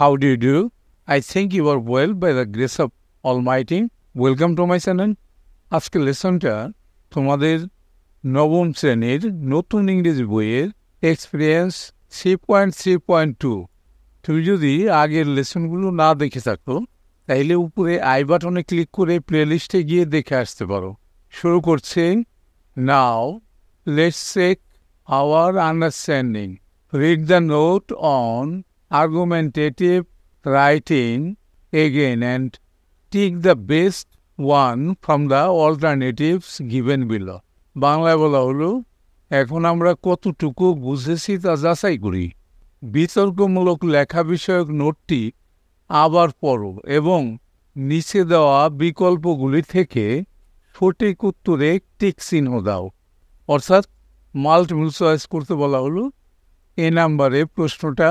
How do you do? I think you are well by the grace of Almighty. Welcome to my channel. আজকের লেসনটা তোমাদের নবম শ্রেণীর নতুন ইংরেজি বইয়ের এক্সপিরিয়েন্স 3.3.2। তুমি যদি আগের লেসনগুলো না দেখে থাকো তাইলে উপরে আই বাটনে ক্লিক করে প্লেলিস্টে গিয়ে দেখে আসতে পারো। শুরু করছি। Now let's check our understanding. Read the note on argumentative writing again and take the best one from the alternatives given below. বাংলায় বলা হলো, এখন আমরা কতটুকু বুঝেছি তা যাচাই করি। বিতর্কমূলক লেখা বিষয়ক নোটটি আবার পড়ো এবং নিচে দেওয়া বিকল্পগুলি থেকে সঠিক উত্তরে টিক চিহ্ন দাও। অর্থাৎ মাল্টিপল চয়েস করতে বলা হলো। এ নাম্বারে প্রশ্নটা,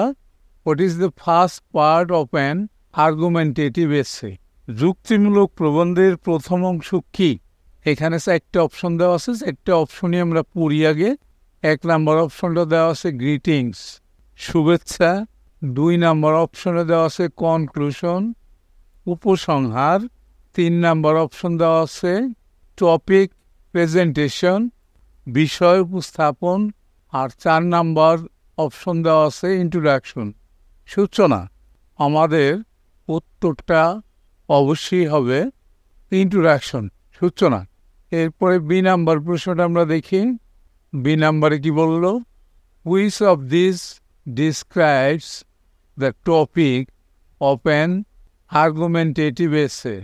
What is the first part of an argumentative essay? যুক্তিমূলক প্রবন্ধের প্রথম অংশ কি? এখানে একটা অপশন দেওয়া আছে, একটা অপশনই আমরা পড়ি আগে। 1 নাম্বার অপশনটা দেওয়া আছে গ্রিটিংস, শুভেচ্ছা। 2 নাম্বার অপশনে দেওয়া আছে কনক্লুশন, উপসংহার। 3 নাম্বার অপশন দেওয়া আছে টপিক প্রেজেন্টেশন, বিষয় উপস্থাপন। আর 4 নাম্বার অপশন দেওয়া আছে ইন্ট্রোডাকশন, সূচনা। আমাদের উত্তরটা অবশ্যই হবে ইন্ট্রোডাকশন, সূচনা। এরপরে বি নাম্বার প্রশ্নটা আমরা দেখি। বি নাম্বারে কি বলল? Which of this describes the topic of an argumentative এসে?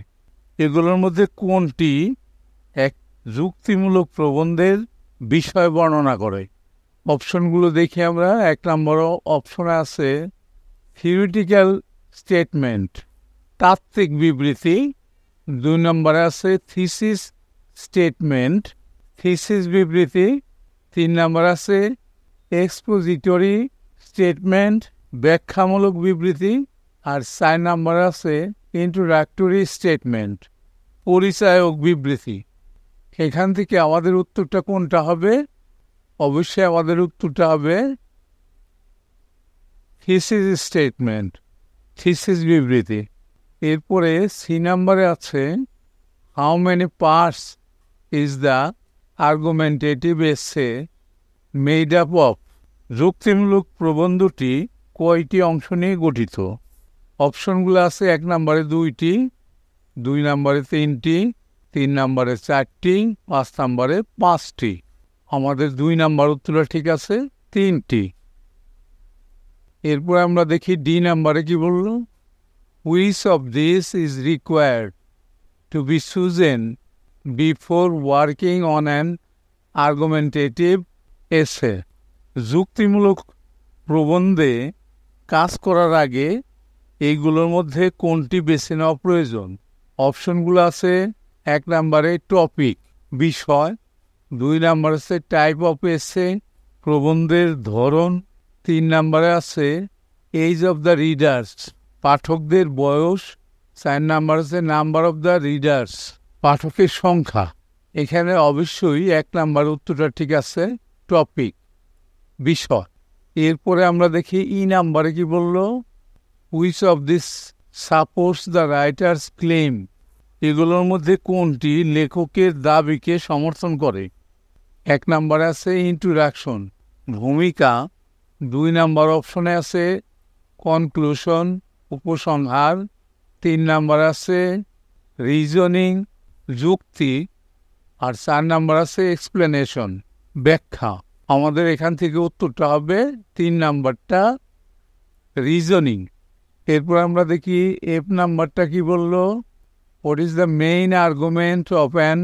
এগুলোর মধ্যে কোনটি এক যুক্তিমূলক প্রবন্ধের বিষয় বর্ণনা করে? অপশনগুলো দেখি আমরা। 1 নম্বর অপশনে আছে থিওরিটিক্যাল স্টেটমেন্ট, তাত্ত্বিক বিবৃতি। 2 নম্বরে আছে থিসিস স্টেটমেন্ট, থিসিস বিবৃতি। 3 নম্বর আছে এক্সপোজিটরি স্টেটমেন্ট, ব্যাখ্যামূলক বিবৃতি। আর 4 নম্বর আছে ইন্ট্রোডাক্টরি স্টেটমেন্ট, পরিচয়ক বিবৃতি। এখান থেকে আমাদের উত্তরটা কোনটা হবে? অবশ্যই আমাদের উত্তরটা হবে থিসিস স্টেটমেন্ট, থিসিস বিবৃতি। এরপরে সি নাম্বারে আছে how many parts is the argumentative essay made up of? যুক্তিমূলক প্রবন্ধটি কয়টি অংশ নিয়ে গঠিত? অপশনগুলো আছে 1 নম্বরে 2টি, 2 নম্বরে 3টি, 3 নম্বরে 4টি, 5 নম্বরে 5টি। আমাদের 2 নাম্বার উত্তরটা ঠিক আছে, 3টি। এরপর আমরা দেখি ডি নাম্বারে কি বলল? Which of this is required to be chosen before working on an argumentative essay? যুক্তিমূলক প্রবন্ধে কাজ করার আগে এইগুলোর মধ্যে কোনটি বেছে নেওয়া প্রয়োজন? অপশনগুলো আছে 1 নম্বরে টপিক, বিষয়। 2 নম্বরে আছে টাইপ অফ এসে, প্রবন্ধের ধরন। 3 নম্বরে আছে এজ অফ দ্য রিডার্স, পাঠকদের বয়স। 4 নম্বর আছে নাম্বার অফ দ্য রিডার্স, পাঠকের সংখ্যা। এখানে অবশ্যই 1 নাম্বার উত্তরটা ঠিক আছে, টপিক, বিষয়। এরপরে আমরা দেখি ই নাম্বারে কি বলল? Which of this supports the writer's claim? এগুলোর মধ্যে কোনটি লেখকের দাবিকে সমর্থন করে? 1 নম্বরে আছে ইন্ট্রোডাকশন, ভূমিকা। 2 নম্বর অপশনে আছে কনক্লুশন, উপসংহার। 3 নম্বর আছে রিজনিং, যুক্তি। আর 4 নম্বর আছে এক্সপ্লেনেশন, ব্যাখ্যা। আমাদের এখান থেকে উত্তরটা হবে 3 নাম্বারটা, রিজনিং। এরপর আমরা দেখি এফ নাম্বারটা কি বলল? What is the main argument of an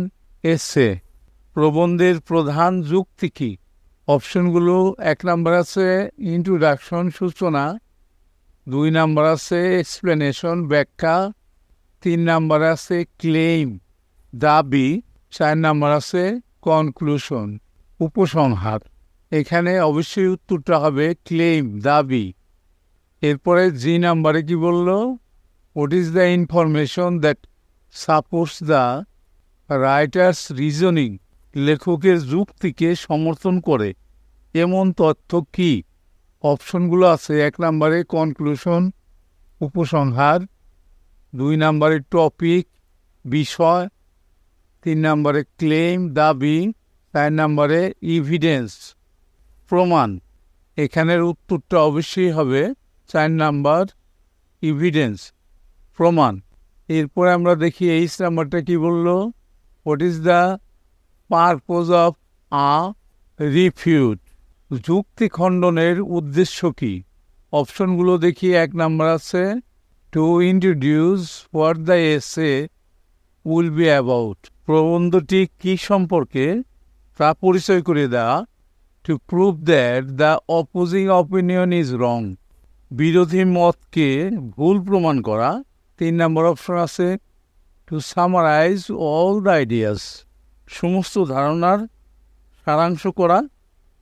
essay? প্রবন্ধের প্রধান যুক্তি কি? অপশনগুলো 1 নাম্বার আছে ইন্ট্রোডাকশন, সূচনা। 2 নাম্বার আছে এক্সপ্লেনেশন, ব্যাখ্যা। 3 নাম্বার আছে ক্লেইম, দাবি। 4 নাম্বার আছে কনক্লুশন, উপসংহার। এখানে অবশ্যই উত্তরটা হবে ক্লেইম, দাবি। এরপরে জি নাম্বারে কি বলল? What is the information that supports the writer's reasoning? লেখকের যুক্তিকে সমর্থন করে। এমন তথ্য কি? অপশনগুলো আছে, 1 নম্বরে কনক্লুশন, উপসংহার, 2 নম্বরে টপিক, বিষয়, 3 নম্বরে ক্লেম, দাবি, 4 নম্বরে ইভিডেন্স, প্রমাণ। এখানের উত্তরটা অবশ্যই হবে 4 নাম্বার, ইভিডেন্স, প্রমাণ। এরপরে আমরা দেখি এইচ নাম্বারটা কি বললো, what is the purpose of a refute, যুক্তি খণ্ডনের উদ্দেশ্য কি? অপশনগুলো দেখি। 1 নাম্বার আছে to introduce what the essay will be about, প্রবন্ধটি কি সম্পর্কে তা পরিচয় করে দেওয়া। To prove that the opposing opinion is wrong, বিরোধী মতকে ভুল প্রমাণ করা। 3 নম্বর অপশন আছে to summarise all the ideas, সমস্ত ধারণার সারাংশ করা।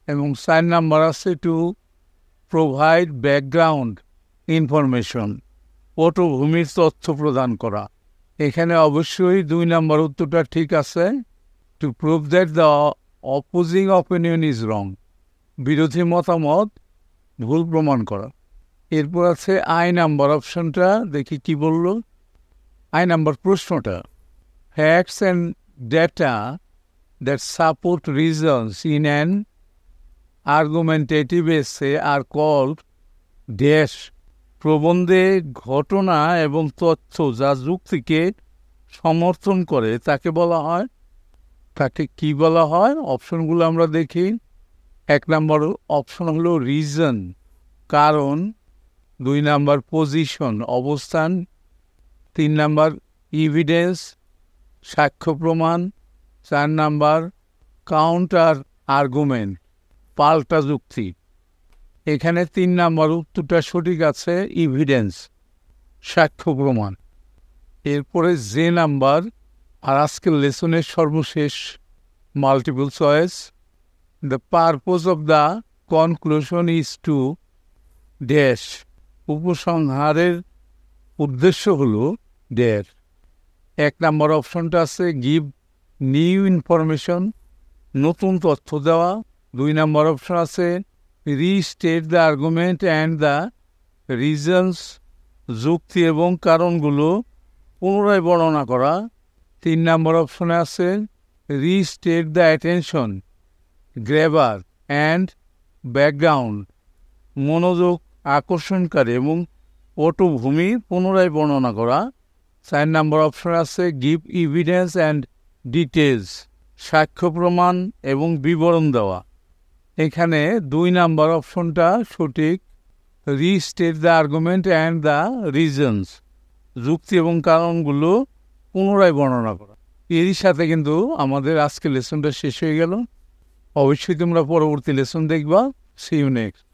এবং 4 নাম্বার আছে টু প্রোভাইড ব্যাকগ্রাউন্ড ইনফরমেশন, পটভূমির তথ্য প্রদান করা। এখানে অবশ্যই 2 নম্বর উত্তরটা ঠিক আছে, two prove that the opposing opinion is wrong, বিরোধী মতামত ভুল প্রমাণ করা। এরপর আছে আই নাম্বার অপশনটা, দেখি কি বলল। আই নাম্বার প্রশ্নটা, facts and data that support reasons in an argumentative essay are called dash, প্রবন্ধে ঘটনা এবং তথ্য যা যুক্তিকে সমর্থন করে তাকে বলা হয়, তাকে কি বলা হয়? অপশনগুলো আমরা দেখি। 1 নম্বর অপশন হলো রিজন, কারণ। 2 নাম্বার পজিশন, অবস্থান। 3 নাম্বার ইভিডেন্স, সাক্ষ্য প্রমাণ। 4 নাম্বার কাউন্টার আর্গুমেন্ট, পাল্টা যুক্তি। এখানে 3 নাম্বার উত্তরটা সঠিক আছে, ইভিডেন্স, সাক্ষ্য প্রমাণ। এরপরে যে নাম্বার, আর আজকের লেসনের সর্বশেষ multiple choice, the purpose of the conclusion is to dash, উপসংহারের উদ্দেশ্য হলো ড্যাশ। 1 নাম্বার অপশনটা আছে গিভ নিউ ইনফরমেশন, নতুন তথ্য দেওয়া। 2 নাম্বার অপশন আছে restate the argument and the reasons, যুক্তি এবং কারণগুলো পুনরায় বর্ণনা করা। 3 নাম্বার অপশনে আছে restate the attention, grabber and background, মনোযোগ আকর্ষণকারী এবং পটভূমি পুনরায় বর্ণনা করা। 4 নাম্বার অপশন আছে গিভ ইভিডেন্স অ্যান্ড ডিটেলস, সাক্ষ্য প্রমাণ এবং বিবরণ দেওয়া। এখানে 2 নাম্বার অপশনটা সঠিক, restate the argument and the reasons, যুক্তি এবং কারণগুলো পুনরায় বর্ণনা করা। এরই সাথে কিন্তু আমাদের আজকের লেসনটা শেষ হয়ে গেল। অবশ্যই তোমরা পরবর্তী লেসন দেখবা। See you next.